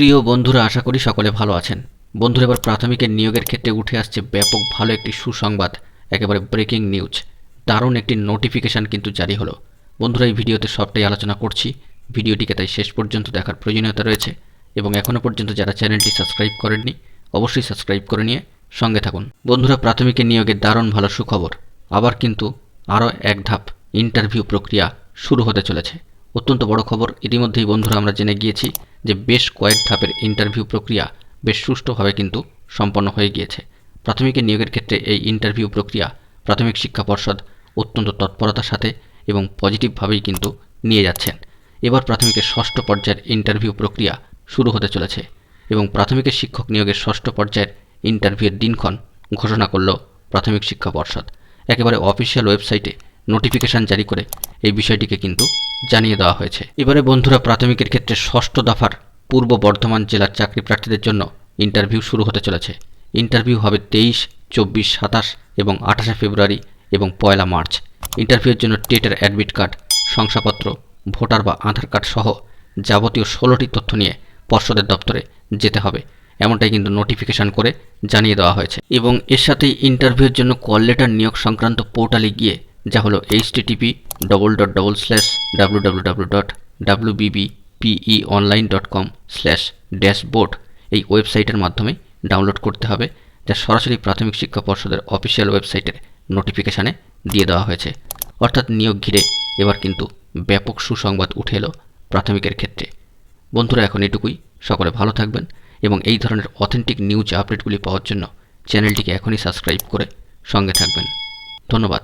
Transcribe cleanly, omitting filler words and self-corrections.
প্রিয় বন্ধুরা, আশা করি সকলে ভালো আছেন। বন্ধুরা, এবার প্রাথমিকের নিয়োগের ক্ষেত্রে উঠে আসছে ব্যাপক ভালো একটি সুসংবাদ, একেবারে ব্রেকিং নিউজ। দারুণ একটি নোটিফিকেশান কিন্তু জারি হলো। বন্ধুরা, এই ভিডিওতে সবটাই আলোচনা করছি, ভিডিওটিকে তাই শেষ পর্যন্ত দেখার প্রয়োজনীয়তা রয়েছে। এবং এখনও পর্যন্ত যারা চ্যানেলটি সাবস্ক্রাইব করেননি, অবশ্যই সাবস্ক্রাইব করে নিয়ে সঙ্গে থাকুন। বন্ধুরা, প্রাথমিকের নিয়োগের দারুণ ভালো সুখবর। আবার কিন্তু আরও এক ধাপ ইন্টারভিউ প্রক্রিয়া শুরু হতে চলেছে। অত্যন্ত বড় খবর। ইতিমধ্যেই বন্ধুরা আমরা জেনে গিয়েছি যে বেশ কয়েক ধাপের ইন্টারভিউ প্রক্রিয়া বেশ সুষ্ঠুভাবে কিন্তু সম্পন্ন হয়ে গিয়েছে। প্রাথমিকের নিয়োগের ক্ষেত্রে এই ইন্টারভিউ প্রক্রিয়া প্রাথমিক শিক্ষা পর্ষদ অত্যন্ত তৎপরতার সাথে এবং পজিটিভভাবেই কিন্তু নিয়ে যাচ্ছেন। এবার প্রাথমিকের ষষ্ঠ পর্যায়ের ইন্টারভিউ প্রক্রিয়া শুরু হতে চলেছে এবং প্রাথমিকের শিক্ষক নিয়োগের ষষ্ঠ পর্যায়ের ইন্টারভিউয়ের দিনক্ষণ ঘোষণা করল প্রাথমিক শিক্ষা পর্ষদ। একেবারে অফিসিয়াল ওয়েবসাইটে নোটিফিকেশান জারি করে এই বিষয়টিকে কিন্তু জানিয়ে দেওয়া হয়েছে। এবারে বন্ধুরা, প্রাথমিকের ক্ষেত্রে ষষ্ঠ দফার পূর্ব বর্ধমান জেলার চাকরি প্রার্থীদের জন্য ইন্টারভিউ শুরু হতে চলেছে। ইন্টারভিউ হবে 23, 24, 27 এবং 28 ফেব্রুয়ারি এবং 1 মার্চ। ইন্টারভিউয়ের জন্য টেটের অ্যাডমিট কার্ড, শংসাপত্র, ভোটার বা আধার কার্ড সহ যাবতীয় 16টি তথ্য নিয়ে পর্ষদের দপ্তরে যেতে হবে, এমনটাই কিন্তু নোটিফিকেশান করে জানিয়ে দেওয়া হয়েছে। এবং এর সাথেই ইন্টারভিউয়ের জন্য কল লেটার নিয়োগ সংক্রান্ত পোর্টালে গিয়ে, যা হলো http://www.wbbpeonline.com/dashboard এই ওয়েবসাইটের মাধ্যমে ডাউনলোড করতে হবে, যা সরাসরি প্রাথমিক শিক্ষা পর্ষদের অফিসিয়াল ওয়েবসাইটের নোটিফিকেশানে দিয়ে দেওয়া হয়েছে। অর্থাৎ নিয়োগ ঘিরে এবার কিন্তু ব্যাপক সুসংবাদ উঠে এলো প্রাথমিকের ক্ষেত্রে। বন্ধুরা, এখন এটুকুই। সকলে ভালো থাকবেন এবং এই ধরনের অথেন্টিক নিউজ আপডেটগুলি পাওয়ার জন্য চ্যানেলটিকে এখনই সাবস্ক্রাইব করে সঙ্গে থাকবেন। ধন্যবাদ।